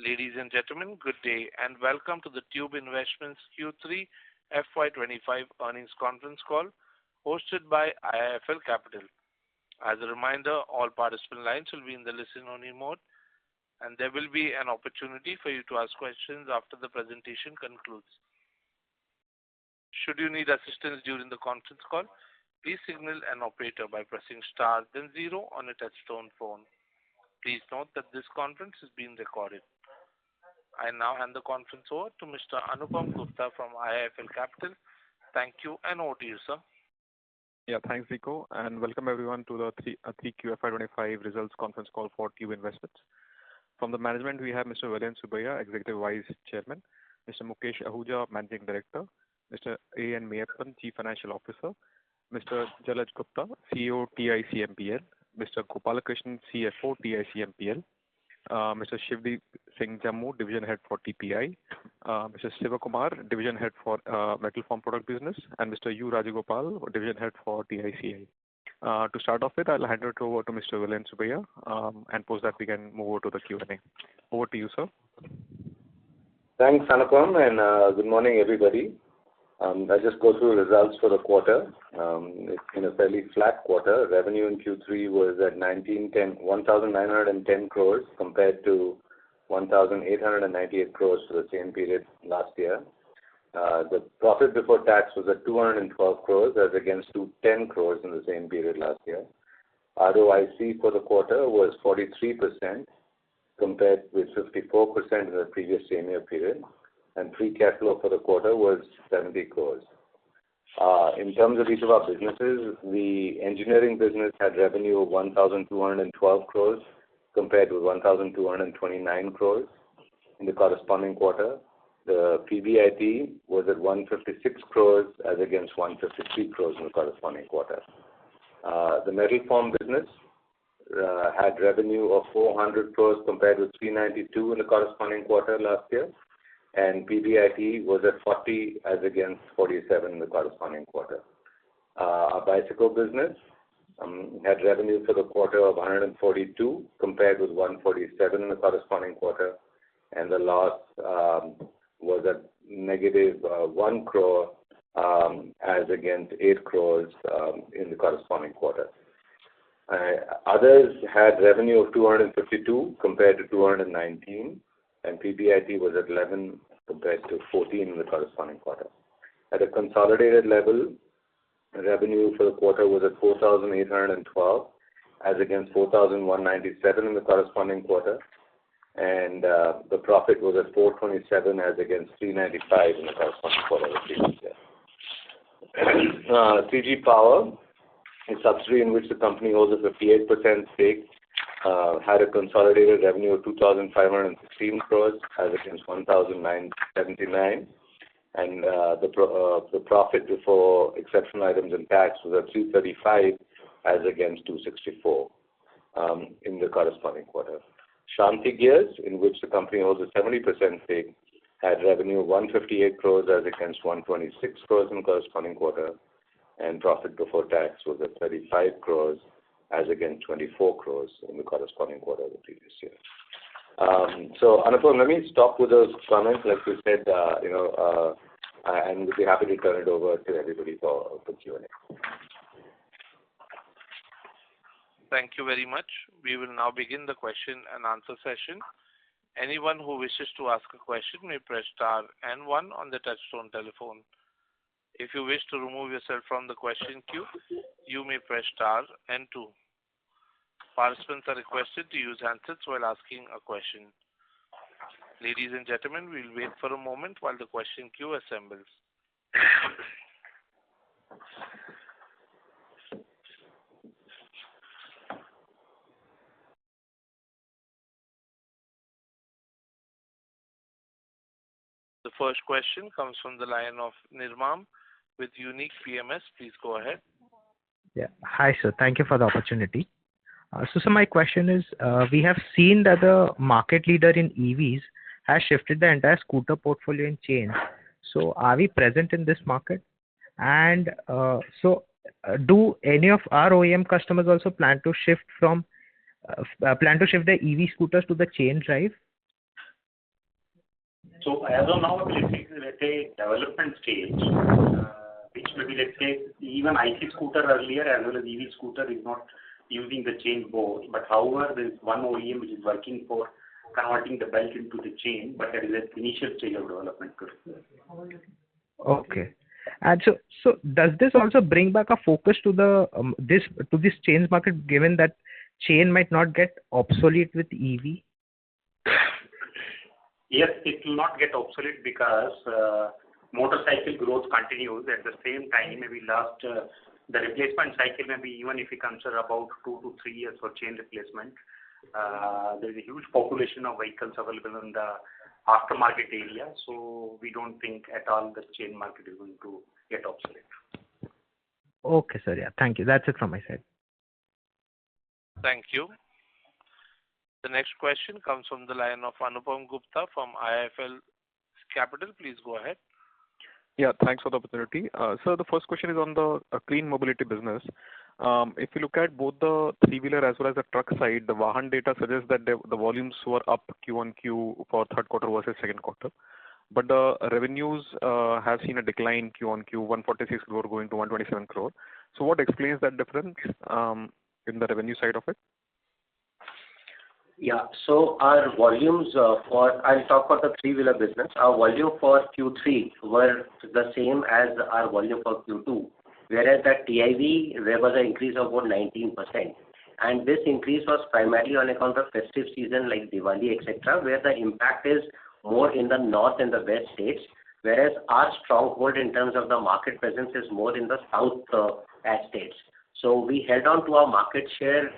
Ladies and gentlemen, good day and welcome to the Tube Investments Q3 FY2025 earnings conference call hosted by IIFL Capital. As a reminder, all participant lines will be in the listen-only mode, and there will be an opportunity for you to ask questions after the presentation concludes. Should you need assistance during the conference call, please signal an operator by pressing star then 0 on a touch-tone phone. Please note that this conference is being recorded. I now hand the conference over to Mr. Anupam Gupta from IIFL Capital. Thank you, and over to you, sir. Yeah, thanks, Rico, and welcome everyone to the 3Q FY25 results conference call for Tube Investments. From the management, we have Mr. Vellayan Subbiah, Executive Vice Chairman, Mr. Mukesh Ahuja, Managing Director, Mr. A.N. Meyyappan, Chief Financial Officer, Mr. Jalaj Gupta, CEO, TICMPL, Mr. Gopalakrishnan, CFO, TICMPL, Mr. Shivdeep Singh Jammu, Division Head for TPI, Mr. Sivakumar, Division Head for Metal Form Product Business, and Mr. U. Rajagopal, Division Head for TICI. To start off with, I'll hand it over to Mr. Vellayan Subbiah, and post that we can move over to the Q&A. Over to you, sir. Thanks, Anupam, and good morning, everybody. I'll just go through results for the quarter. It's been a fairly flat quarter. Revenue in Q3 was at 1,910 crores compared to 1,898 crores for the same period last year. The profit before tax was at 212 crores as against 210 crores in the same period last year. ROIC for the quarter was 43% compared with 54% in the previous same year period. And free cash flow for the quarter was 70 crores. In terms of each of our businesses, the engineering business had revenue of 1,212 crores compared with 1,229 crores in the corresponding quarter. The PBIT was at 156 crores as against 153 crores in the corresponding quarter. The metal form business had revenue of 400 crores compared with 392 in the corresponding quarter last year. And PBIT was at 40 as against 47 in the corresponding quarter. Our bicycle business had revenue for the quarter of 142 compared with 147 in the corresponding quarter, and the loss was at negative 1 crore as against 8 crores in the corresponding quarter. Others had revenue of 252 compared to 219. And PBIT was at 11 compared to 14 in the corresponding quarter. At a consolidated level, revenue for the quarter was at 4,812 as against 4,197 in the corresponding quarter. And the profit was at 427 as against 395 in the corresponding quarter of the previous year. CG Power, a subsidiary in which the company holds a 58% stake, had a consolidated revenue of 2,516 crores as against 1,979, and the profit before exceptional items and tax was at 335 as against 264 in the corresponding quarter. Shanti Gears, in which the company holds a 70% stake, had revenue of 158 crores as against 126 crores in the corresponding quarter, and profit before tax was at 35 crores as against 24 crores in the corresponding quarter of the previous year. So, Anupam, let me stop with those comments, like you said, and we'll be happy to turn it over to everybody for Q&A. Thank you very much. We will now begin the question and answer session. Anyone who wishes to ask a question may press star and 1 on the touchtone telephone. If you wish to remove yourself from the question queue, you may press star and 2. Participants are requested to use handsets while asking a question. Ladies and gentlemen, we'll wait for a moment while the question queue assembles. The first question comes from the line of Nirmam with Unique PMS. Please go ahead. Yeah. Hi, sir. Thank you for the opportunity. So my question is, we have seen that the market leader in EVs has shifted the entire scooter portfolio in chains. So are we present in this market? And do any of our OEM customers also plan to shift their EV scooters to the chain drive? So as of now, let's say development stage, which maybe let's say even IC scooter earlier as well as EV scooter is not using the chain both. But however, there is one OEM which is working for converting the belt into the chain, but that is at initial stage of development. Okay. And so does this also bring back a focus to the this chains market, given that chain might not get obsolete with EV? Yes, it will not get obsolete because motorcycle growth continues. At the same time, maybe the replacement cycle, maybe even if you consider about 2 to 3 years for chain replacement, there is a huge population of vehicles available in the aftermarket area. So we don't think at all the chain market is going to get obsolete. Okay, sir. Yeah, thank you. That's it from my side. Thank you. The next question comes from the line of Anupam Gupta from IIFL Capital. Please go ahead. Yeah, thanks for the opportunity. So the first question is on the clean mobility business. If you look at both the three-wheeler as well as the truck side, the Vahan data suggests that the volumes were up Q1Q for third quarter versus second quarter. But the revenues have seen a decline Q1Q, 146 crore going to 127 crore. So what explains that difference in the revenue side of it? Yeah, so our volumes I'll talk about the three-wheeler business. Our volume for Q3 were the same as our volume for Q2, whereas the TIV, there was an increase of about 19%. And this increase was primarily on account of festive season like Diwali, etc., where the impact is more in the north and the west states, whereas our stronghold in terms of the market presence is more in the south states. So we held on to our market share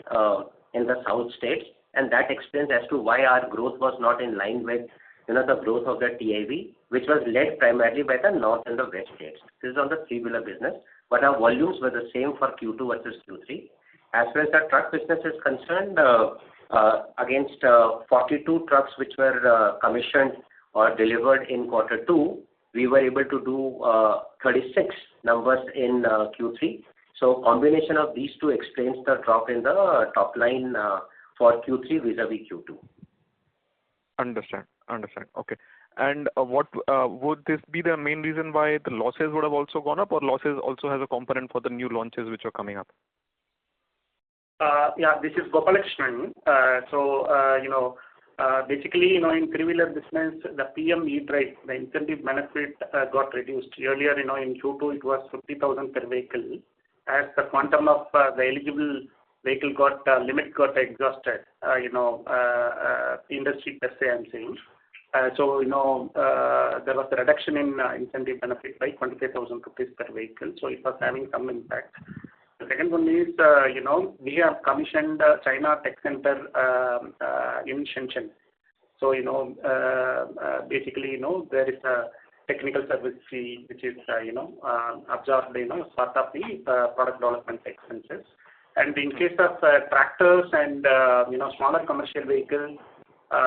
in the south states, and that explains as to why our growth was not in line with the growth of the TIV, which was led primarily by the north and the west states. This is on the three-wheeler business, but our volumes were the same for Q2 versus Q3. As far as the truck business is concerned, against 42 trucks which were commissioned or delivered in quarter 2, we were able to do 36 numbers in Q3. So combination of these two explains the drop in the top line for Q3 vis-a-vis Q2. Understand. Okay. And what would this be the main reason why the losses would have also gone up, or losses also has a component for the new launches which are coming up? Yeah, this is Gopalakrishnan. Basically, in three-wheeler business, the PM E-Drive, the incentive benefit got reduced. Earlier, in Q2, it was 50,000 per vehicle. As the quantum of the eligible vehicle limit got exhausted, industry per se, I'm saying. There was a reduction in incentive benefit by 25,000 rupees per vehicle. So it was having some impact. The second one is, we have commissioned China Tech Center in Shenzhen. So, basically, there is a technical service fee which is, absorbed, part of the product development expenses. And in case of tractors and, smaller commercial vehicles,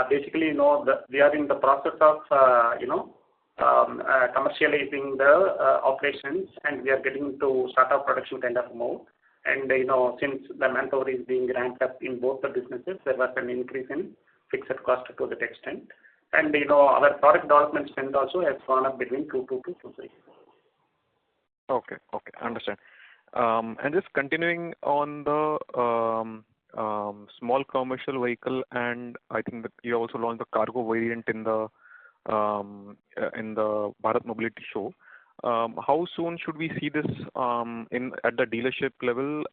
basically, we are in the process of, commercializing the operations, and we are getting to start up production kind of mode. And, since the manpower is being ramped up in both the businesses, there was an increase in fixed cost to that extent. And, our product development spend also has gone up between Q2 to Q3. Okay, understand. And just continuing on the small commercial vehicle, and I think that you also launched the cargo variant in the Bharat Mobility Show. How soon should we see this at the dealership level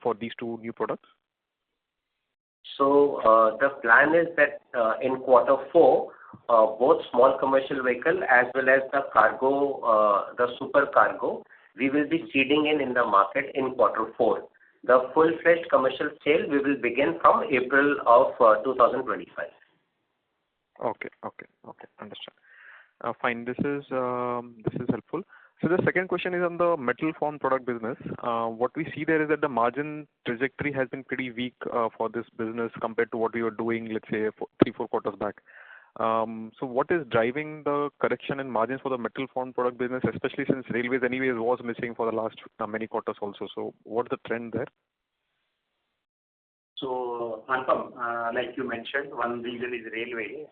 for these two new products? So the plan is that in quarter 4, both small commercial vehicle as well as the cargo, the super cargo, we will be seeding in the market in quarter 4. The full-fledged commercial sale we will begin from April of 2025. Okay, understand. Fine, this is helpful. So the second question is on the metal form product business. What we see there is that the margin trajectory has been pretty weak for this business compared to what we were doing, let's say, 3-4 quarters back. So what is driving the correction in margins for the metal form product business, especially since railways anyways was missing for the last many quarters also? So what's the trend there? So, Anupam, like you mentioned, one reason is railway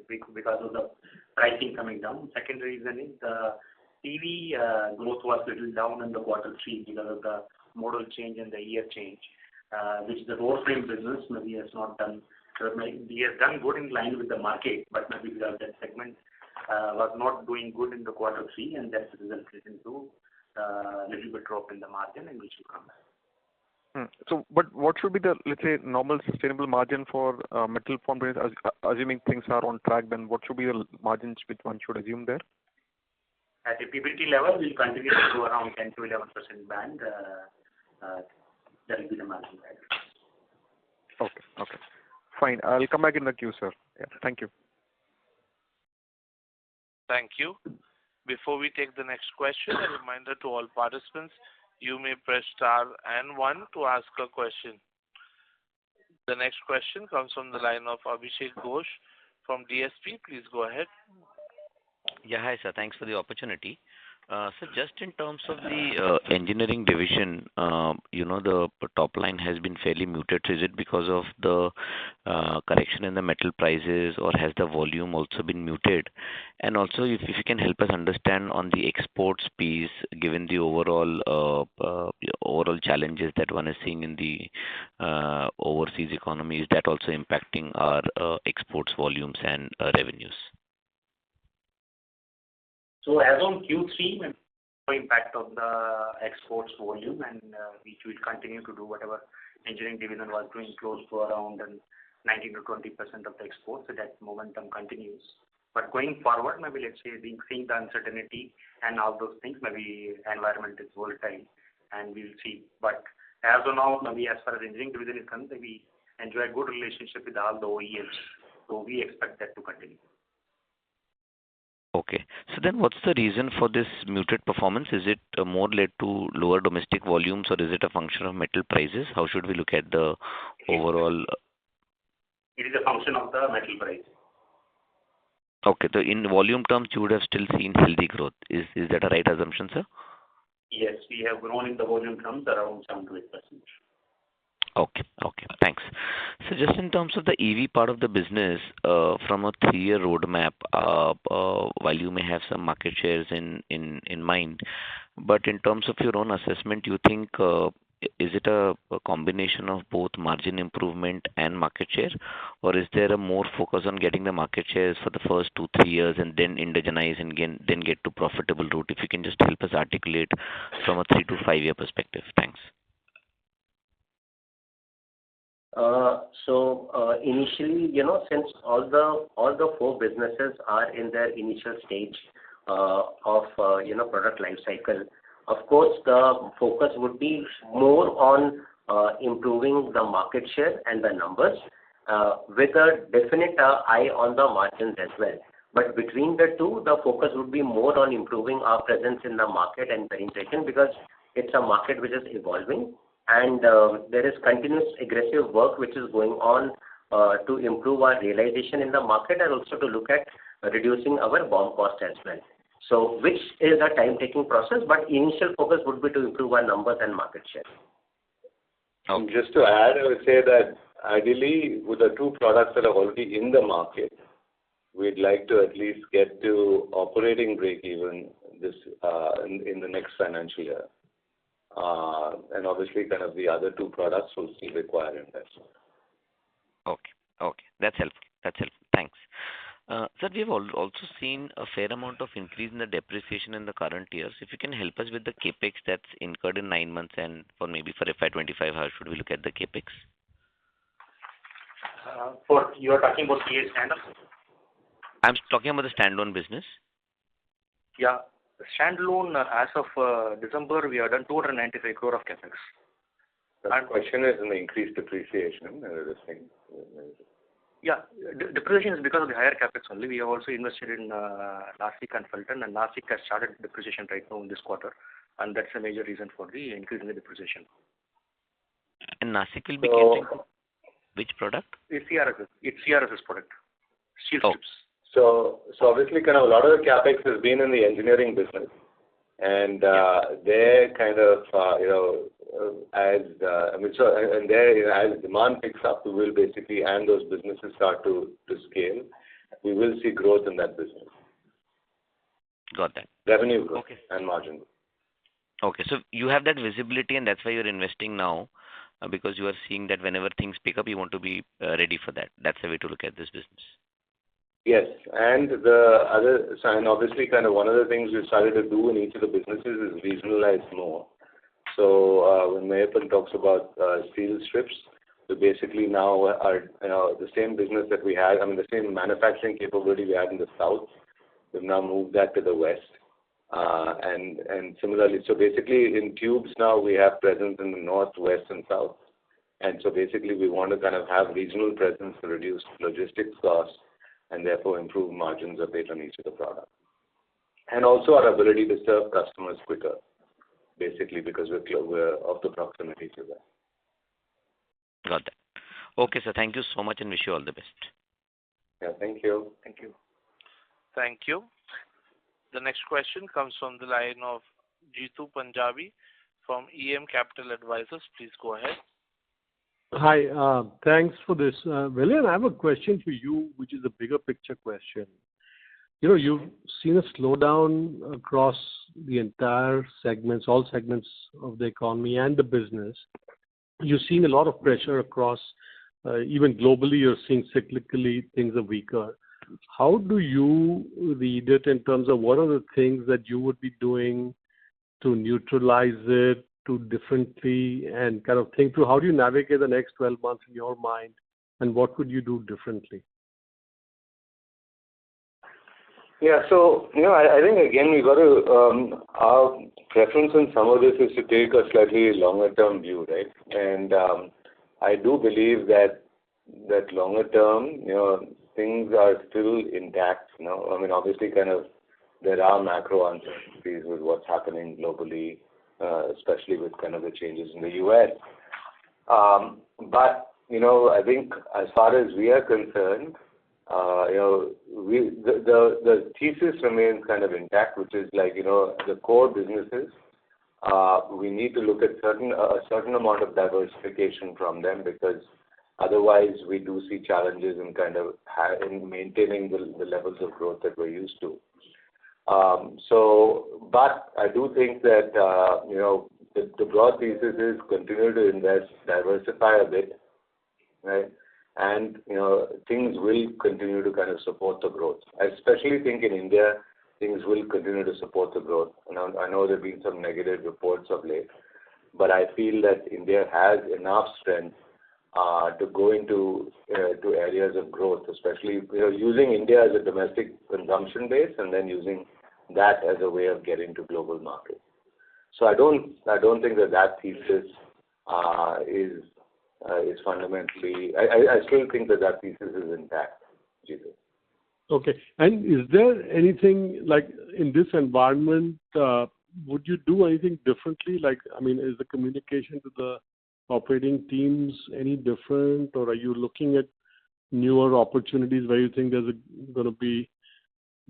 because of the pricing coming down. Second reason is the TV growth was little down in the quarter three because of the model change and the year change, which the road frame business maybe has not done. We have done good in line with the market, but maybe because that segment was not doing good in the quarter three, and that's resulted into little bit drop in the margin, and which will come back. So, but what should be the, let's say, normal sustainable margin for metal form business? Assuming things are on track, then what should be the margins which one should assume there? At a PBT level, we'll continue to go around 10 to 11% band. That will be the margin guidance. Okay. Fine. I'll come back in the queue, sir. Yeah. Thank you. Thank you. Before we take the next question, a reminder to all participants, you may press star and 1 to ask a question. The next question comes from the line of Abhishek Ghosh from DSP. Please go ahead. Yeah, hi, sir. Thanks for the opportunity. So just in terms of the engineering division, the top line has been fairly muted. So is it because of the correction in the metal prices, or has the volume also been muted? And also, if you can help us understand on the exports piece, given the overall challenges that one is seeing in the overseas economy, is that also impacting our exports volumes and revenues? So as on Q3, no impact of the exports volume, and which will continue to do whatever engineering division was doing, close to around 19 to 20% of the exports. So that momentum continues. But going forward, maybe let's say seeing the uncertainty and all those things, maybe environment is volatile, and we'll see. But as of now, maybe as far as engineering division is concerned, we enjoy a good relationship with all the OEMs. So we expect that to continue. Okay. So then what's the reason for this muted performance? Is it more led to lower domestic volumes, or is it a function of metal prices? How should we look at the overall? It is a function of the metal price. Okay. So in volume terms, you would have still seen healthy growth. Is that a right assumption, sir? Yes, we have grown in the volume terms around 7 to 8%. Okay. Thanks. So just in terms of the EV part of the business, from a 3-year roadmap, while you may have some market shares in mind, but in terms of your own assessment, you think is it a combination of both margin improvement and market share, or is there a more focus on getting the market shares for the first 2-3 years and then indigenize and then get to profitable route? If you can just help us articulate from a 3 to 5 year perspective. Thanks. Initially, since all the 4 businesses are in their initial stage of product life cycle, of course, the focus would be more on improving the market share and the numbers, with a definite eye on the margins as well. But between the two, the focus would be more on improving our presence in the market and penetration, because it's a market which is evolving, and there is continuous aggressive work which is going on to improve our realization in the market, and also to look at reducing our BOM cost as well. So which is a time-taking process, but initial focus would be to improve our numbers and market share. Okay. Just to add, I would say that ideally, with the 2 products that are already in the market, we'd like to at least get to operating break-even this in the next financial year. And obviously, kind of the other 2 products will still require investment. Okay. That's helpful. Thanks. Sir, we have also seen a fair amount of increase in the depreciation in the current years. If you can help us with the capex that's incurred in 9 months, and for FY25, how should we look at the capex? You are talking about PA standalone? I'm talking about the standalone business. Yeah. Standalone, as of December, we have done 295 crore of capex. The question is in the increased depreciation. Yeah, depreciation is because of the higher capex only. We have also invested in Nashik consultant, and Nashik has started depreciation right now in this quarter, and that's a major reason for the increase in the depreciation. And Nashik will be catering to which product? It's CRS's product, steel strips. So obviously, kind of a lot of the capex has been in the engineering business, And they're kind of, as demand picks up, we will basically, and those businesses start to scale, we will see growth in that business. Got that. Revenue growth and margin growth. Okay, so you have that visibility, and that's why you're investing now, because you are seeing that whenever things pick up, you want to be ready for that. That's the way to look at this business. Yes, and the other sign, obviously, kind of one of the things we started to do in each of the businesses is regionalize more. So when Mayappan talks about steel strips, we basically now are, the same business that we had, the same manufacturing capability we had in the south, we've now moved that to the west. And similarly, so basically in tubes now we have presence in the north, west, and south. And so basically we want to kind of have regional presence to reduce logistics costs and therefore improve margins a bit on each of the products. And also our ability to serve customers quicker, basically because we're of the proximity to them. Got that. Okay, sir. Thank you so much and wish you all the best. Yeah, thank you. Thank you. Thank you. The next question comes from the line of Jeetu Punjabi from EM Capital Advisors. Please go ahead. Hi, thanks for this. William, I have a question for you, which is a bigger picture question. You've seen a slowdown across the entire segments, all segments of the economy and the business. You're seeing a lot of pressure across, even globally, you're seeing cyclically things are weaker. How do you read it in terms of what are the things that you would be doing to neutralize it, to differently, and kind of think through how do you navigate the next 12 months in your mind, and what would you do differently? Yeah, so, I think again we got to, our preference in some of this is to take a slightly longer term view, right? And I do believe that longer term, things are still intact, obviously kind of there are macro uncertainties with what's happening globally, especially with kind of the changes in the US. But, I think as far as we are concerned, the thesis remains kind of intact, which is like, the core businesses, we need to look at a certain amount of diversification from them because otherwise we do see challenges in kind of in maintaining the levels of growth that we're used to. But I do think that, the broad thesis is continue to invest, diversify a bit, right? And, things will continue to kind of support the growth. I especially think in India, things will continue to support the growth. And I know there have been some negative reports of late, but I feel that India has enough strength to go into to areas of growth, especially using India as a domestic consumption base and then using that as a way of getting to global markets. So I don't think that thesis is fundamentally. I still think that thesis is intact. Jesus. Okay, and is there anything like in this environment? Would you do anything differently? Like, is the communication to the operating teams any different, or are you looking at newer opportunities where you think there's going to be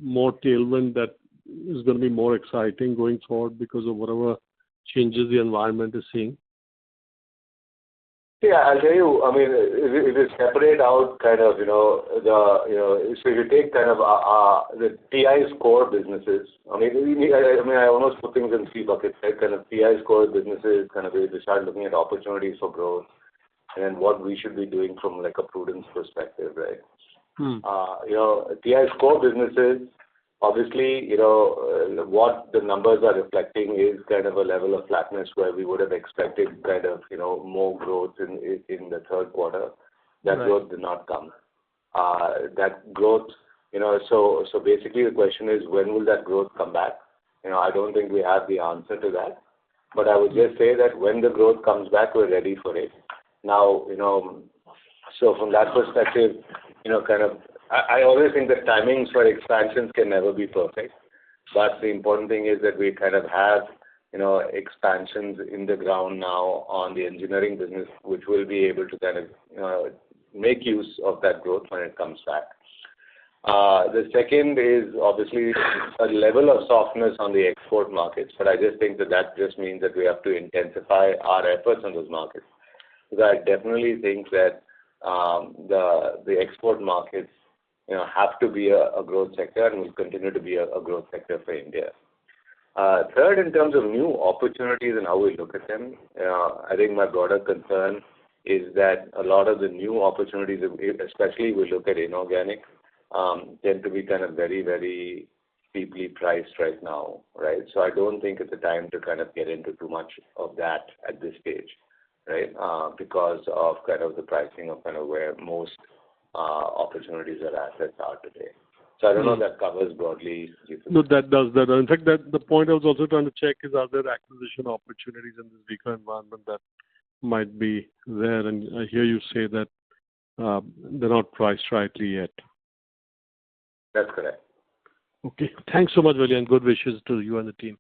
more tailwind that is going to be more exciting going forward because of whatever changes the environment is seeing? Yeah, I'll tell you, if you separate out kind of, so if you take kind of the TI's core businesses, I almost put things in three buckets, right? Kind of TI's core businesses, kind of we start looking at opportunities for growth and then what we should be doing from like a prudence perspective, right? TI's core businesses, obviously, what the numbers are reflecting is kind of a level of flatness where we would have expected kind of, more growth in the third quarter. That growth did not come. That growth, so basically the question is when will that growth come back? I don't think we have the answer to that. But I would just say that when the growth comes back, we're ready for it. Now, so from that perspective, kind of, I always think that timings for expansions can never be perfect, but the important thing is that we kind of have, expansions in the ground now on the engineering business, which will be able to kind of, make use of that growth when it comes back. The second is obviously a level of softness on the export markets, but I just think that just means that we have to intensify our efforts on those markets. Because I definitely think that the export markets, have to be a growth sector and will continue to be a growth sector for India. Third, in terms of new opportunities and how we look at them, I think my broader concern is that a lot of the new opportunities, especially we look at inorganic, tend to be kind of very, very steeply priced right now, right? So I don't think it's a time to kind of get into too much of that at this stage, right? Because of kind of the pricing of kind of where most opportunities or assets are today. So I don't know if that covers broadly. No, that does. In fact, the point I was also trying to check is, are there acquisition opportunities in this weaker environment that might be there? And I hear you say that they're not priced rightly yet. That's correct. Okay. Thanks so much, Veli, and good wishes to you and the team.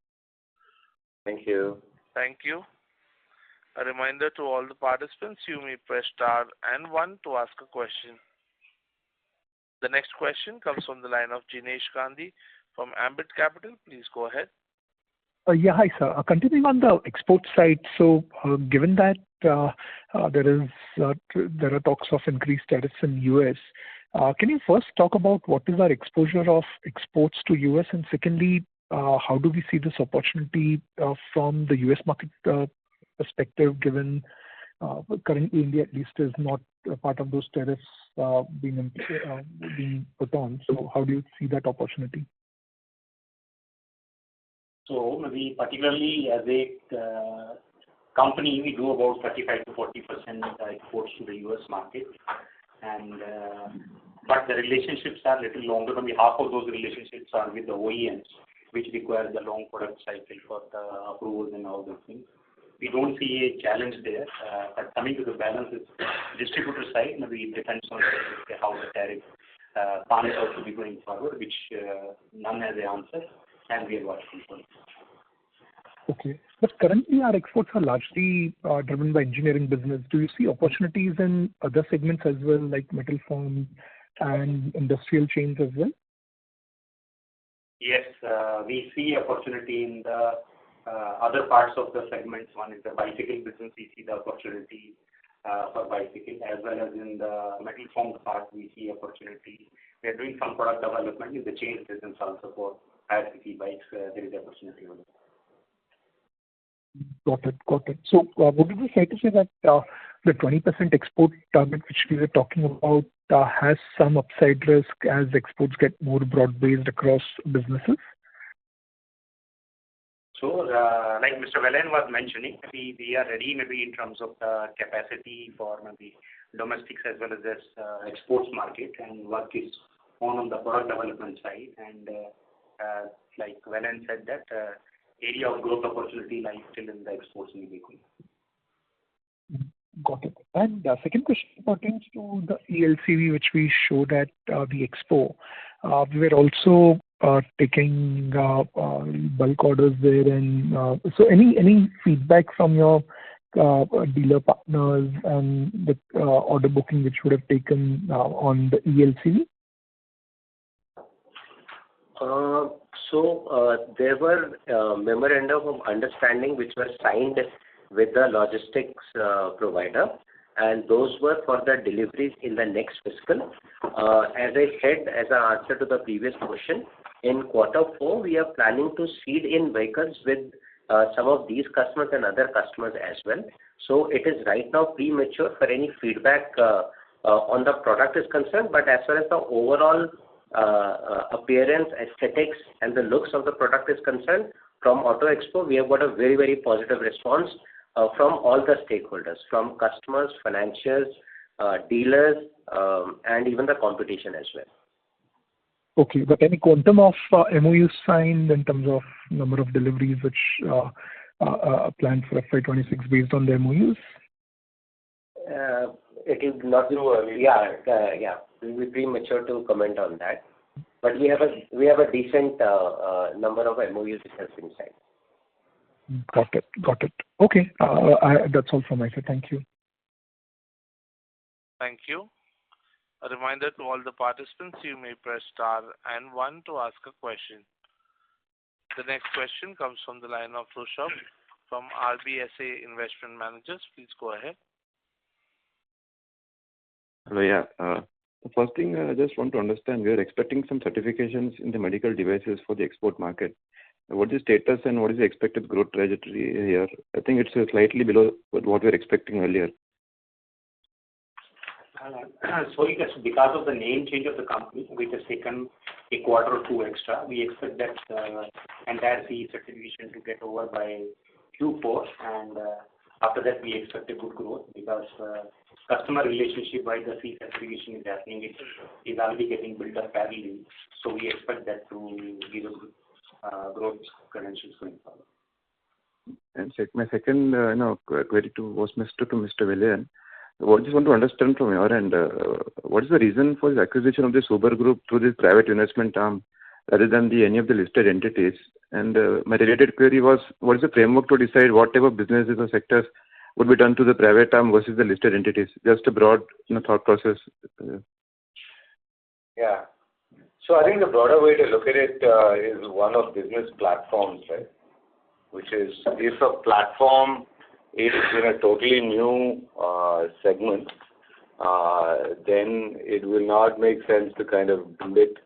Thank you. Thank you. A reminder to all the participants, you may press star and 1 to ask a question. The next question comes from the line of Jinesh Gandhi from Ambit Capital. Please go ahead. Yeah, hi, sir. Continuing on the export side, so given that there are talks of increased tariffs in US, can you first talk about what is our exposure of exports to US, and secondly, how do we see this opportunity from the US market perspective, given currently India at least is not a part of those tariffs being put on. So how do you see that opportunity? So maybe particularly as a company, we do about 35 to 40% exports to the US market, and but the relationships are a little longer. Maybe half of those relationships are with the OEMs, which require the long product cycle for the approvals and all those things. We don't see a challenge there. But coming to the balance, it's distributor side. Maybe it depends on how the tariff plans out to be going forward, which none has the answer, and we are watching for it. Okay. But currently our exports are largely driven by engineering business. Do you see opportunities in other segments as well, like metal form and industrial chains as well? Yes, we see opportunity in the other parts of the segments. One is the bicycle business. We see the opportunity for bicycle, as well as in the metal form part, we see opportunity. We are doing some product development in the chain business also for higher city bikes. There is opportunity on it. Got it. So would it be fair to say that the 20% export target which we were talking about has some upside risk as exports get more broad-based across businesses? So, like Mr. Vellayan was mentioning, we are ready maybe in terms of the capacity for maybe domestics as well as this exports market, and work is on the product development side. And like Vellayan said, that area of growth opportunity lies still in the exports in vehicle. Got it. And second question pertains to the ELCV which we showed at the expo. We were also taking bulk orders there, and so any feedback from your dealer partners and the order booking which would have taken on the ELCV? So there were memorandum of understanding which were signed with the logistics provider, and those were for the deliveries in the next fiscal. As I said, as an answer to the previous question, in Q4 we are planning to seed in vehicles with some of these customers and other customers as well. So it is right now premature for any feedback on the product is concerned, but as far as the overall appearance, aesthetics, and the looks of the product is concerned, from Auto Expo, we have got a very, very positive response from all the stakeholders, from customers, financiers, dealers, and even the competition as well. Okay, but any quantum of MOUs signed in terms of number of deliveries which are planned for FY26 based on the MOUs? It is not too early. Yeah. It will be premature to comment on that. But we have a decent number of MOUs which has been signed. Got it. Okay, that's all from my side. Thank you. Thank you. A reminder to all the participants, you may press star and one to ask a question. The next question comes from the line of Rushabh from RBSA Investment Managers. Please go ahead. Hello, yeah. The first thing I just want to understand, we are expecting some certifications in the medical devices for the export market. What is the status and what is the expected growth trajectory here? I think it's slightly below what we were expecting earlier. Sorry, that's because of the name change of the company, which has taken a quarter or two extra. We expect that entire CE certification to get over by Q4, and after that we expect a good growth because customer relationship by the CE certification is happening. It is already getting built up parallelly, so we expect that to give a good growth credentials going forward. And my second query was to Mr. Vellayan. I just want to understand from your end, what is the reason for the acquisition of this Uber Group through this private investment arm rather than any of the listed entities? And my related query was, what is the framework to decide what type of businesses or sectors would be done to the private arm versus the listed entities? Just a broad thought process. Yeah. So I think the broader way to look at it is one of business platforms, right? Which is, if a platform is in a totally new segment, then it will not make sense to kind of do it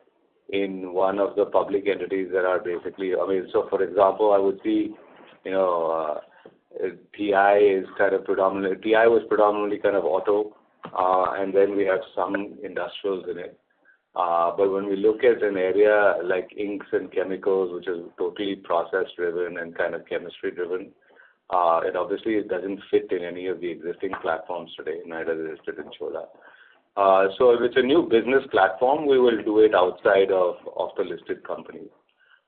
in one of the public entities that are basically, so for example, I would see, TI is kind of predominantly, TI was predominantly kind of auto, and then we have some industrials in it. But when we look at an area like inks and chemicals, which is totally process driven and kind of chemistry driven, it doesn't fit in any of the existing platforms today, neither is it in Chola. So if it's a new business platform, we will do it outside of the listed company.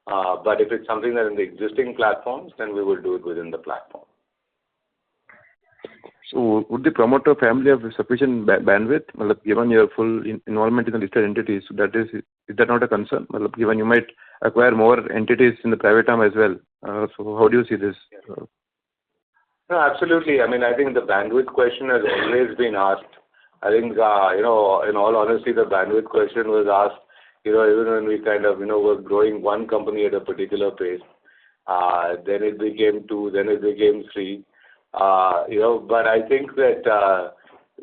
But if it's something that in the existing platforms, then we will do it within the platform. So would the promoter family have sufficient bandwidth, given your full involvement in the listed entities? Is that not a concern? Given you might acquire more entities in the private arm as well. So how do you see this? No, absolutely. I think the bandwidth question has always been asked. I think, in all honesty, the bandwidth question was asked, even when we kind of, were growing one company at a particular pace. Then it became two, then it became three. But I think that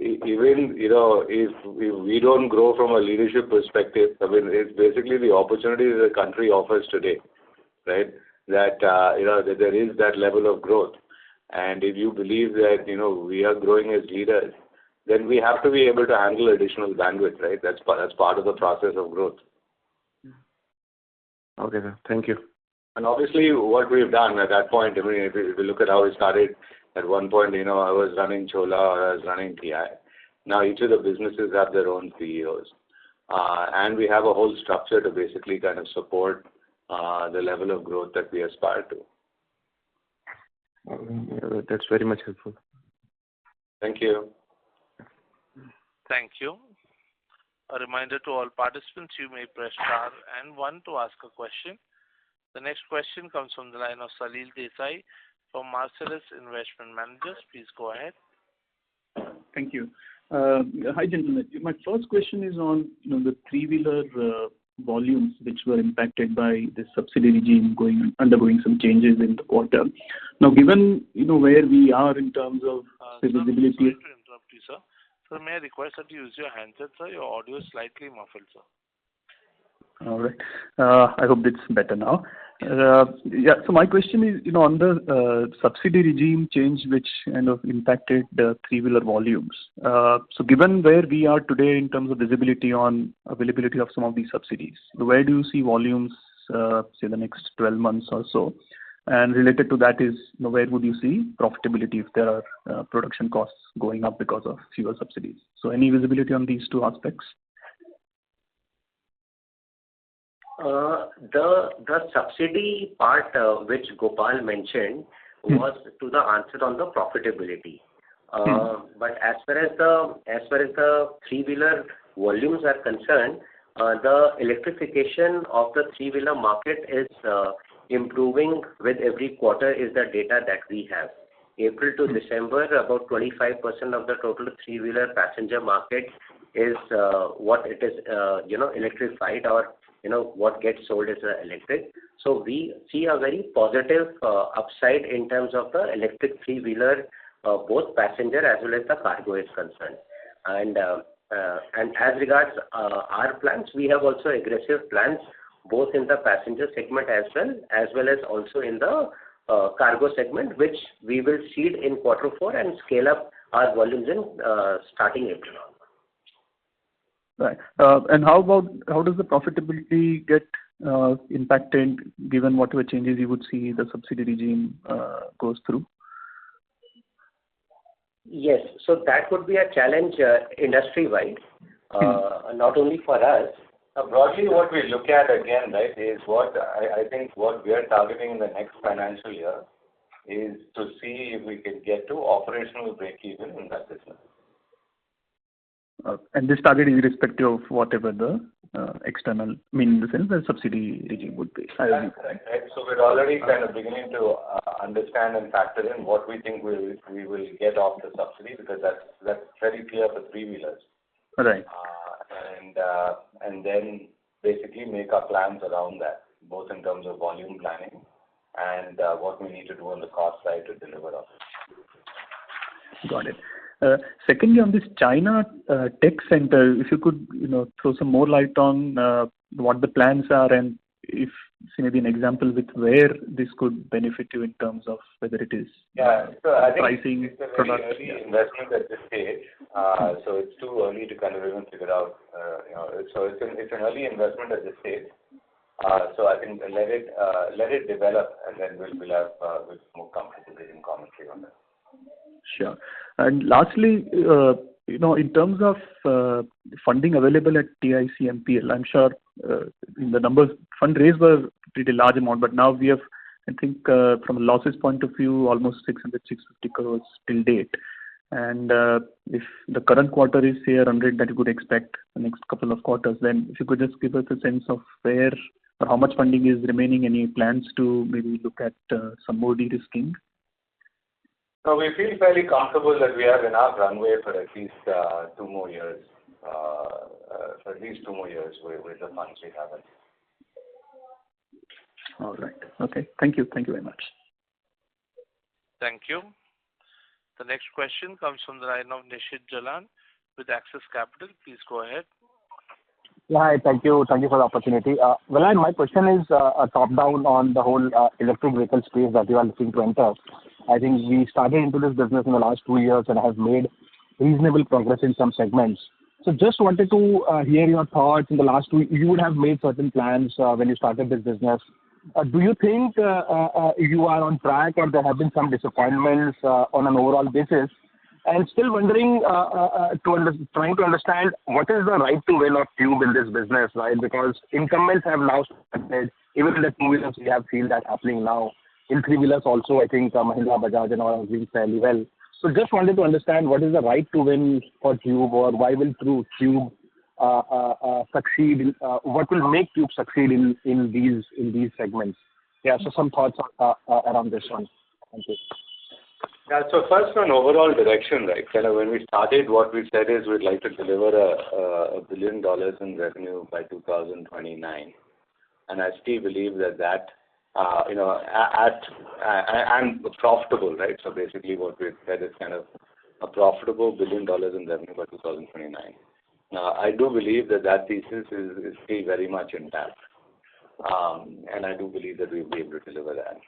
even, if we don't grow from a leadership perspective, it's basically the opportunity that the country offers today, right? That, that there is that level of growth. And if you believe that, we are growing as leaders, then we have to be able to handle additional bandwidth, right? That's part of the process of growth. Okay, sir. Thank you. And obviously, what we've done at that point, if we look at how it started, at one point, I was running Chola or I was running TI. Now each of the businesses have their own CEOs. And we have a whole structure to basically kind of support the level of growth that we aspire to. That's very much helpful. Thank you. Thank you. A reminder to all participants, you may press star and one to ask a question. The next question comes from the line of Salil Desai from Marcellus Investment Managers. Please go ahead. Thank you. Hi, gentlemen. My first question is on the three-wheeler volumes which were impacted by the subsidy regime undergoing some changes in the quarter. Now, given where we are in terms of the visibility. Sorry to interrupt you, sir. Sir, may I request that you use your handset, sir? Your audio is slightly muffled, sir. All right. I hope it's better now. So my question is, on the subsidy regime change which kind of impacted the three-wheeler volumes. So given where we are today in terms of visibility on availability of some of these subsidies, where do you see volumes, say the next 12 months or so? And related to that is, where would you see profitability if there are production costs going up because of fewer subsidies? So any visibility on these two aspects? The subsidy part which Gopal mentioned was to the answer on the profitability. But as far as the three-wheeler volumes are concerned, the electrification of the three-wheeler market is improving with every quarter is the data that we have. April to December, about 25% of the total three-wheeler passenger market is what it is, electrified, or what gets sold as electric. So we see a very positive upside in terms of the electric three-wheeler, both passenger as well as the cargo is concerned. And as regards our plans, we have also aggressive plans both in the passenger segment as well as also in the cargo segment, which we will seed in Q4 and scale up our volumes in starting April. Right. And how does the profitability get impacted given whatever changes you would see the subsidy regime goes through? Yes. So that would be a challenge industry-wide, not only for us. Broadly, what we look at again, right, is what I think what we are targeting in the next financial year is to see if we can get to operational break-even in that business. And this target is irrespective of whatever the external, in the sense the subsidy regime would be. That's correct, right? So we're already kind of beginning to understand and factor in what we think we will get off the subsidy, because that's very clear for three-wheelers. Right. And then basically make our plans around that, both in terms of volume planning and what we need to do on the cost side to deliver on it. Got it. Secondly, on this China tech center, if you could throw some more light on what the plans are, and if maybe an example with where this could benefit you in terms of whether it is so I think pricing, it's a very product. early investment at this stage, so it's too early to kind of even figure out. So it's an early investment at this stage. So I think let it develop, and then we'll have more comfortable giving commentary on that. Sure. And lastly, in terms of funding available at TICMPL, I'm sure in the numbers fundraised were pretty large amount, but now we have, I think, from a losses point of view, almost 650 crores till date. And if the current quarter is say 100 that you could expect the next couple of quarters, then if you could just give us a sense of where or how much funding is remaining, any plans to maybe look at some more de-risking? So we feel fairly comfortable that we have enough runway for at least 2 more years. For at least 2 more years with the funds we have. All right. Okay. Thank you. Thank you very much. Thank you. The next question comes from the line of Nishit Jalan with Axis Capital. Please go ahead. Yeah, hi, thank you. Thank you for the opportunity. Well, my question is a top-down on the whole electric vehicle space that you are looking to enter. I think we started into this business in the last 2 years and have made reasonable progress in some segments. So just wanted to hear your thoughts. In the last 2 you would have made certain plans when you started this business. Do you think you are on track, or there have been some disappointments on an overall basis? And still wondering, trying to understand what is the right to win of Tube in this business, right? Because incumbents have now started, even in the two-wheelers we have seen that happening now. In three-wheelers also, I think Mahindra, Bajaj and all are doing fairly well. So just wanted to understand what is the right to win for Tube, or why will Tube succeed? What will make Tube succeed in these segments? Yeah, so some thoughts around this one. Thank you. Yeah, so first on overall direction, right? Kind of when we started, what we said is we'd like to deliver $1 billion in revenue by 2029, and I still believe that and profitable, right? So basically, what we've said is kind of a profitable $1 billion in revenue by 2029. Now, I do believe that thesis is still very much intact, and I do believe that we'll be able to deliver that.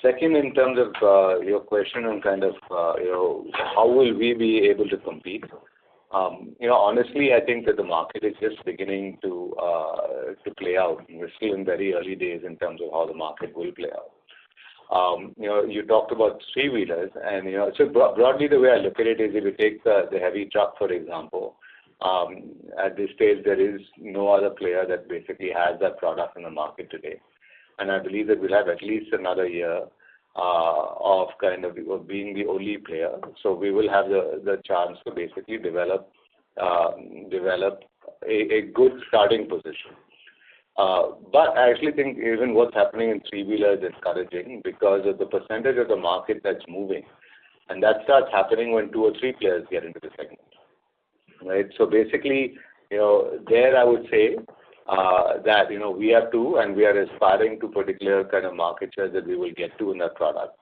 Second, in terms of your question on kind of how will we be able to compete? Honestly, I think that the market is just beginning to play out. We're still in very early days in terms of how the market will play out. You talked about three-wheelers, and so broadly the way I look at it is, if you take the heavy truck, for example, at this stage there is no other player that basically has that product in the market today. And I believe that we'll have at least another year of kind of being the only player. So we will have the chance to basically develop a good starting position. But I actually think even what's happening in three-wheelers is encouraging, because of the percentage of the market that's moving. And that starts happening when 2 or 3 players get into the segment. right? So basically, there I would say that, we have to, and we are aspiring to particular kind of market shares that we will get to in that product.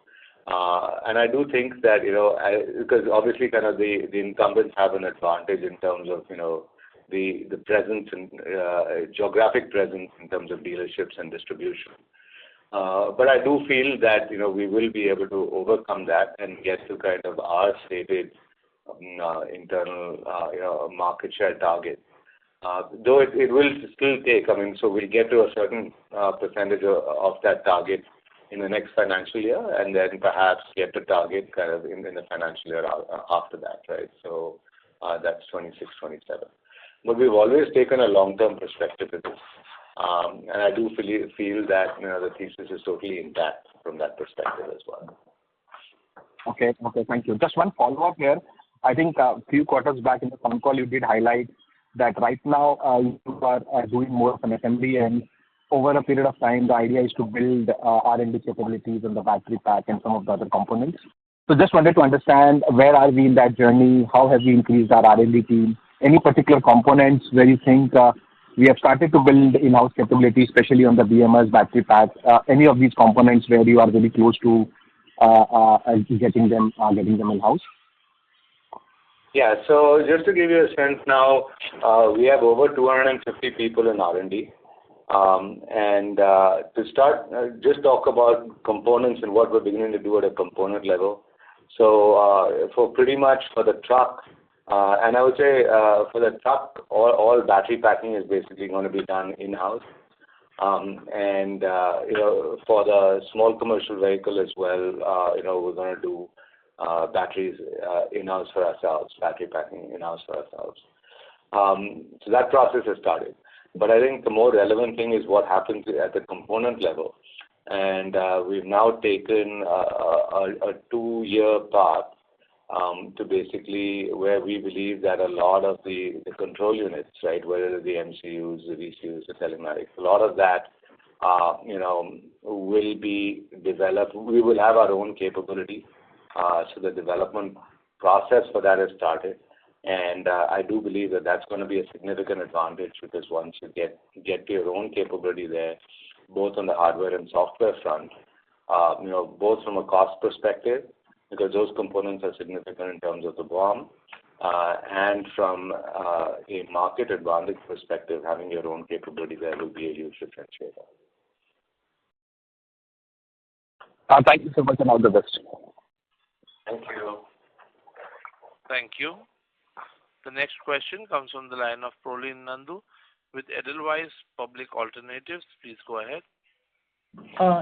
And I do think that, because obviously kind of the incumbents have an advantage in terms of, the presence and geographic presence in terms of dealerships and distribution. But I do feel that, we will be able to overcome that and get to kind of our stated internal, market share target. Though it will still take, so we'll get to a certain percentage of that target in the next financial year, and then perhaps get the target kind of in the financial year after that, right? So that's 26, 27. But we've always taken a long-term perspective to this. And I do feel that, the thesis is totally intact from that perspective as well. Okay, thank you. Just one follow-up here. I think a few quarters back in the phone call, you did highlight that right now you are doing more of an assembly, and over a period of time, the idea is to build R&D capabilities in the battery pack and some of the other components. So just wanted to understand, where are we in that journey? How have we increased our R&D team? Any particular components where you think we have started to build in-house capabilities, especially on the BMS battery pack? Any of these components where you are very close to getting them in-house? Yeah, so just to give you a sense now, we have over 250 people in R&D. And to start, just talk about components and what we're beginning to do at a component level. So for pretty much for the truck, and I would say for the truck, all battery packing is basically going to be done in-house. And for the small commercial vehicle as well, we're going to do batteries in-house for ourselves, battery packing in-house for ourselves. So that process has started. But I think the more relevant thing is what happens at the component level. And we've now taken a 2-year path to basically where we believe that a lot of the control units, right, whether the MCUs, the VCUs, the telematics, a lot of that, will be developed. We will have our own capability. So the development process for that has started. And I do believe that that's going to be a significant advantage, because once you get to your own capability there, both on the hardware and software front, both from a cost perspective, because those components are significant in terms of the BOM, and from a market advantage perspective, having your own capability there will be a huge differentiator. Thank you so much, and all the best. Thank you. Thank you. The next question comes from the line of Prolin Nandu with Edelweiss Public Alternatives. Please go ahead.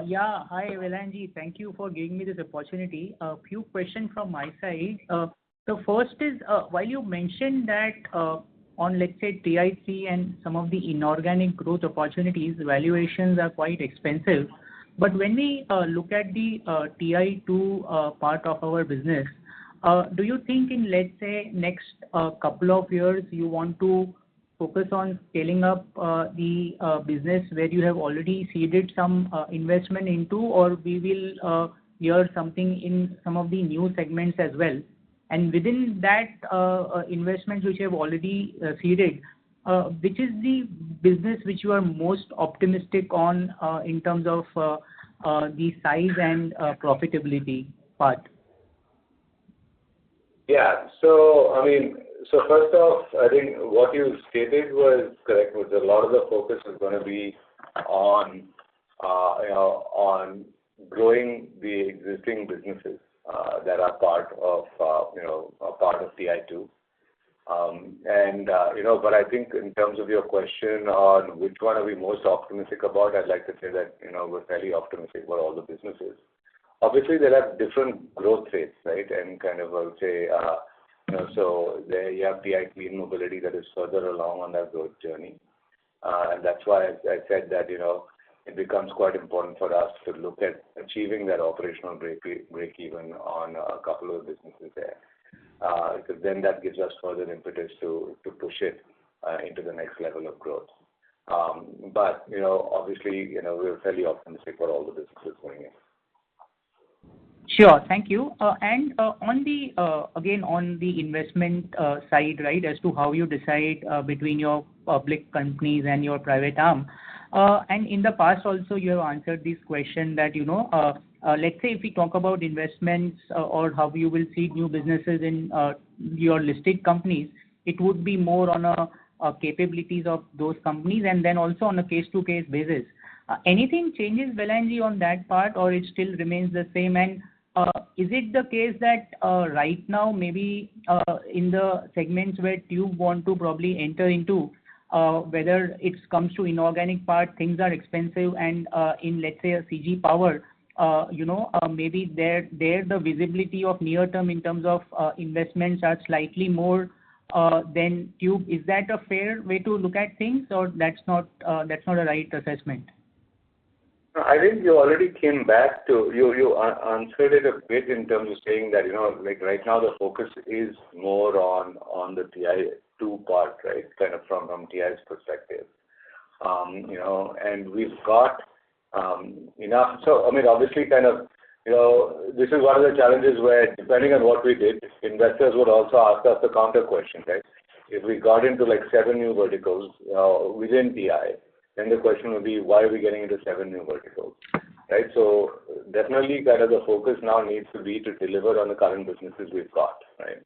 Yeah, hi Velanji. Thank you for giving me this opportunity. A few questions from my side. The first is, while you mentioned that on, let's say, TI3 and some of the inorganic growth opportunities, valuations are quite expensive. But when we look at the TI2 part of our business, do you think in, let's say, next couple of years, you want to focus on scaling up the business where you have already seeded some investment into, or we will hear something in some of the new segments as well? And within that investment which you have already seeded, which is the business which you are most optimistic on in terms of the size and profitability part? Yeah, so so first off, I think what you stated was correct. Was a lot of the focus is going to be on on growing the existing businesses that are part of TI2. But I think in terms of your question on which one are we most optimistic about, I'd like to say that we're fairly optimistic about all the businesses. Obviously, there are different growth rates, right? And kind of, I would say, so there you have TI Clean Mobility that is further along on that growth journey. And that's why I said that, it becomes quite important for us to look at achieving that operational break even on a couple of businesses there. Because then that gives us further impetus to push it into the next level of growth. But, obviously, we're fairly optimistic about all the businesses going in. Sure. Thank you. And on the again, on the investment side, right, as to how you decide between your public companies and your private arm. And in the past also, you have answered this question that, let's say if we talk about investments or how you will seed new businesses in your listed companies, it would be more on a capabilities of those companies and then also on a case-to-case basis. Anything changes, Velanji, on that part, or it still remains the same? And is it the case that right now, maybe in the segments where Tube want to probably enter into, whether it comes to inorganic part, things are expensive, and in, let's say, a CG Power, maybe there the visibility of near term in terms of investments are slightly more than Tube. Is that a fair way to look at things, or that's not a right assessment? I think you already came back to, you answered it a bit in terms of saying that, like right now the focus is more on the TI2 part, right, kind of from TI's perspective. And we've got enough. So, I mean, obviously kind of, this is one of the challenges where depending on what we did, investors would also ask us the counter question, right? If we got into like 7 new verticals within TI, then the question would be, why are we getting into 7 new verticals, right? So definitely kind of the focus now needs to be to deliver on the current businesses we've got, right?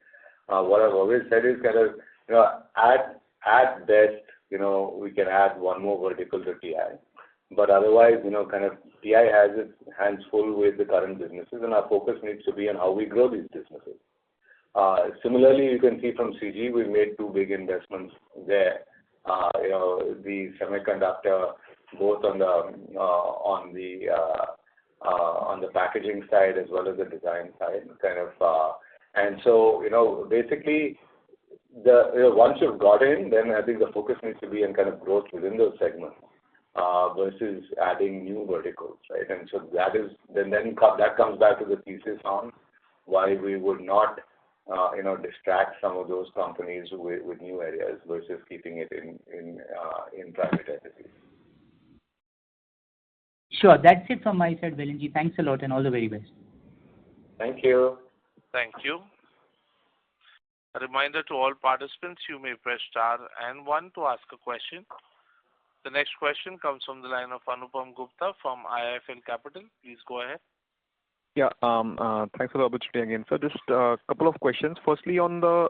What I've always said is kind of, at best, we can add one more vertical to TI. But otherwise, kind of TI has its hands full with the current businesses, and our focus needs to be on how we grow these businesses. Similarly, you can see from CG, we've made 2 big investments there. The semiconductor, both on the packaging side as well as the design side, kind of, and so basically, once you've got in, then I think the focus needs to be on kind of growth within those segments versus adding new verticals, right? And so that is that comes back to the thesis on why we would not distract some of those companies with new areas versus keeping it in private entities. Sure. That's it from my side, Velanji. Thanks a lot and all the very best. Thank you. Thank you. A reminder to all participants, you may press star and 1 to ask a question. The next question comes from the line of Anupam Gupta from IIFL Capital. Please go ahead. Yeah, thanks for the opportunity again. So just a couple of questions. Firstly, on the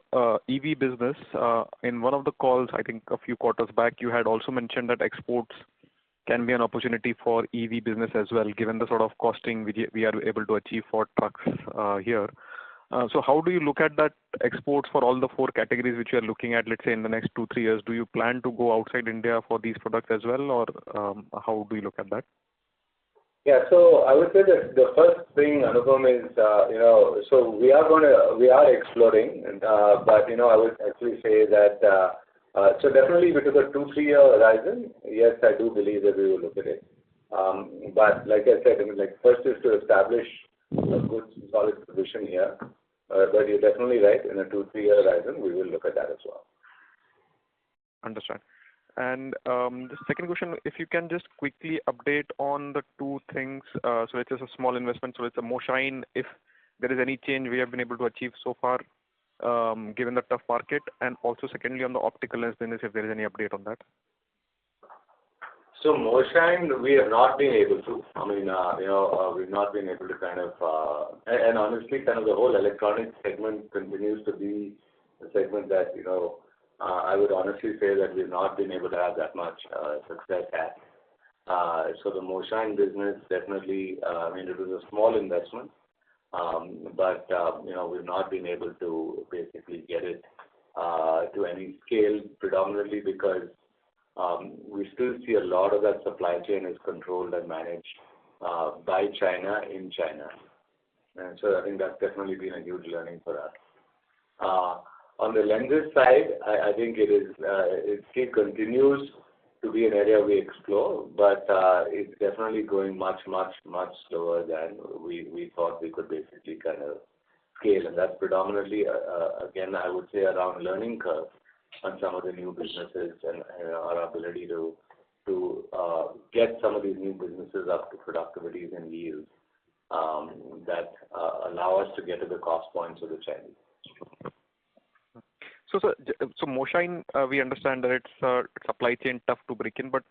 EV business, in one of the calls, I think a few quarters back, you had also mentioned that exports can be an opportunity for EV business as well, given the sort of costing we are able to achieve for trucks here. So how do you look at that exports for all the 4 categories which you are looking at, let's say in the next 2-3 years? Do you plan to go outside India for these products as well, or how do you look at that? Yeah, so I would say that the first thing, Anupam, is, so we are exploring, but, I would actually say that, so definitely with a 2-3 year horizon, yes, I do believe that we will look at it. But like I said, first is to establish a good, solid position here. But you're definitely right, in a 2-3 year horizon, we will look at that as well. Understand. And the second question, if you can just quickly update on the 2 things. So it's just a small investment. So it's a Moshine, if there is any change we have been able to achieve so far, given the tough market, and also secondly on the optical lens business, if there is any update on that. So Moshine, we have not been able to. I mean, we've not been able to kind of, and honestly, kind of the whole electronic segment continues to be a segment that, I would honestly say that we've not been able to have that much success at. So the Moshine business definitely, it was a small investment, but, we've not been able to basically get it to any scale, predominantly because we still see a lot of that supply chain is controlled and managed by China in China. And so I think that's definitely been a huge learning for us. On the lenses side, I think it still continues to be an area we explore, but it's definitely going much, much, much slower than we thought we could basically kind of scale. And that's predominantly, again, I would say around learning curve on some of the new businesses and our ability to get some of these new businesses up to productivities and yields that allow us to get to the cost points of the Chinese. So Moshine, we understand that it's supply chain tough to break in, but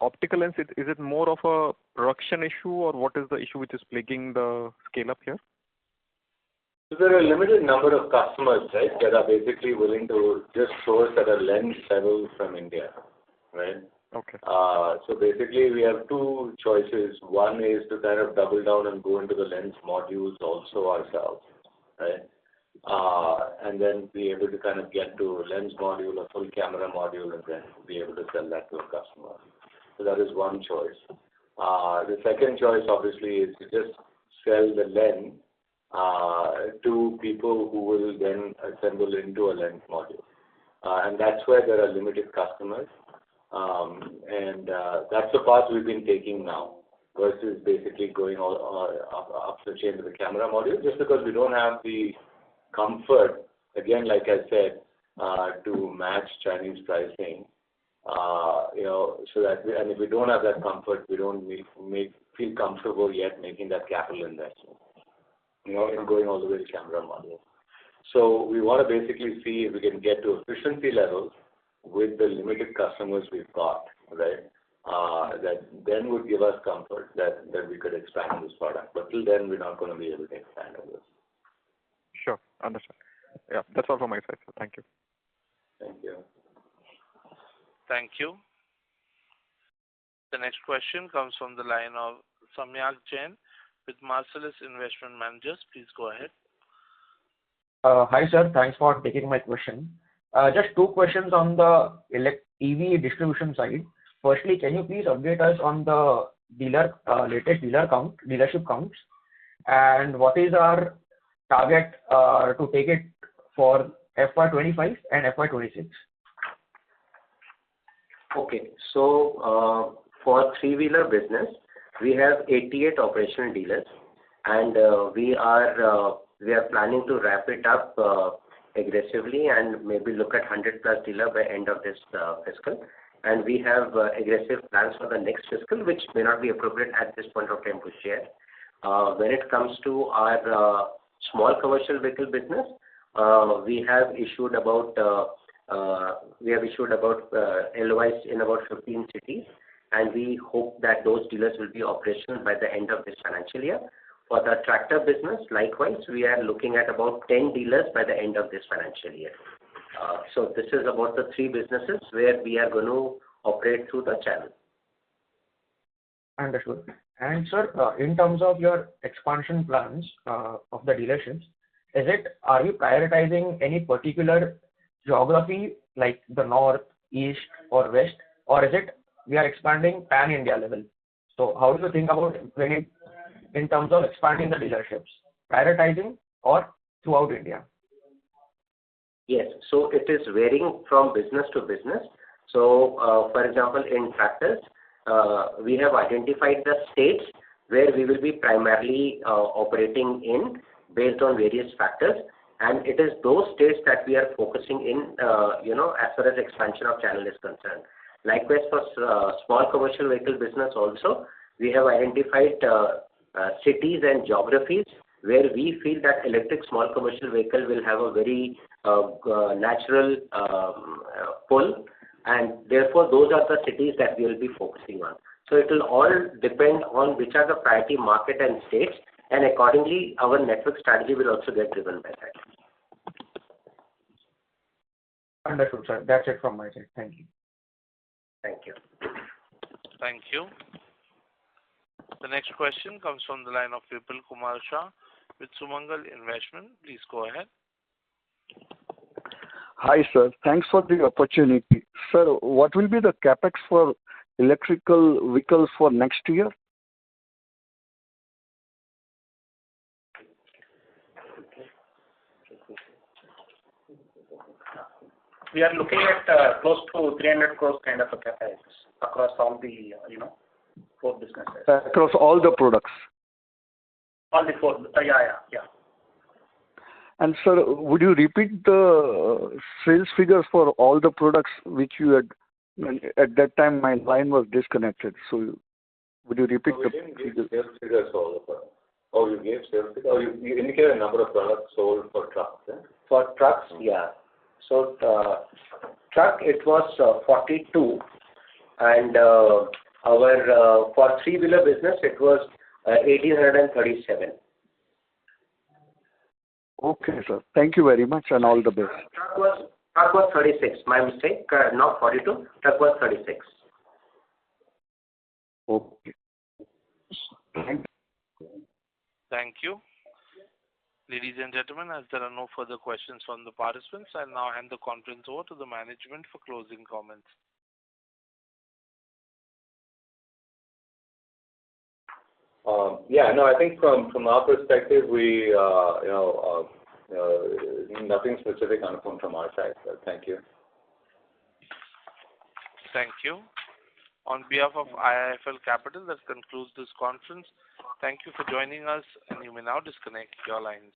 optical lens, is it more of a production issue, or what is the issue which is plaguing the scale up here? So there are a limited number of customers, right, that are basically willing to just source at a lens level from India, right? Okay. So basically we have two choices. One is to kind of double down and go into the lens modules also ourselves, right? And then be able to kind of get to a lens module, a full camera module, and then be able to sell that to a customer. So that is one choice. The second choice, obviously, is to just sell the lens to people who will then assemble into a lens module. And that's where there are limited customers. And that's the path we've been taking now versus basically going all up the chain to the camera module, just because we don't have the comfort, again, like I said, to match Chinese pricing, so that and if we don't have that comfort, we don't feel comfortable yet making that capital investment, in going all the way to camera module. So we want to basically see if we can get to efficiency levels with the limited customers we've got, right? That then would give us comfort that we could expand on this product. But till then, we're not going to be able to expand on this. Sure, understand. Yeah, that's all from my side. So thank you. Thank you. Thank you. The next question comes from the line of Samyak Jain with Marcellus Investment Managers. Please go ahead. Hi, sir. Thanks for taking my question. Just two questions on the EV distribution side. Firstly, can you please update us on the latest dealership counts, and what is our target to take it for FY25 and FY26? Okay. So for three-wheeler business, we have 88 operational dealers, and we are planning to wrap it up aggressively and maybe look at 100 plus dealer by end of this fiscal. And we have aggressive plans for the next fiscal, which may not be appropriate at this point of time to share. When it comes to our small commercial vehicle business, we have issued about LOIs in about 15 cities, and we hope that those dealers will be operational by the end of this financial year. For the tractor business, likewise, we are looking at about 10 dealers by the end of this financial year. So this is about the three businesses where we are going to operate through the channel. Understood. And sir, in terms of your expansion plans of the dealerships, are you prioritizing any particular geography like the north, east, or west, or is it we are expanding pan-India level? So how do you think about in terms of expanding the dealerships, prioritizing or throughout India? Yes, so it is varying from business to business. So, for example, in tractors, we have identified the states where we will be primarily operating in based on various factors, and it is those states that we are focusing in, as far as expansion of channel is concerned. Likewise, for small commercial vehicle business also, we have identified cities and geographies where we feel that electric small commercial vehicle will have a very natural pull, and therefore those are the cities that we will be focusing on. So it will all depend on which are the priority market and states, and accordingly our network strategy will also get driven by that. Understood, sir. That's it from my side. Thank you. Thank you. Thank you. The next question comes from the line of Vipul Kumar Shah with Sumangal Investment. Please go ahead. Hi, sir. Thanks for the opportunity. Sir, what will be the capex for electrical vehicles for next year? We are looking at close to 300 crores kind of a capex across all the, four businesses. Across all the products? All the four. Yeah. And sir, would you repeat the sales figures for all the products which you had, at that time my line was disconnected. So Would you repeat No, we the didn't give figure? sales figures for the. Oh, you gave sales figures? Oh, you indicated a number of products sold for trucks, eh? For trucks, yeah. So, truck, it was 42, and our for three-wheeler business, it was 1,837. Okay, sir. Thank you very much, and all the best. Truck was 36. My mistake, not 42. Truck was 36. Okay. Thank you. Ladies and gentlemen, as there are no further questions from the participants, I now hand the conference over to the management for closing comments. Yeah, no, I think from our perspective, we, nothing specific from our side. So thank you. Thank you. On behalf of IIFL Capital, that concludes this conference. Thank you for joining us, and you may now disconnect your lines.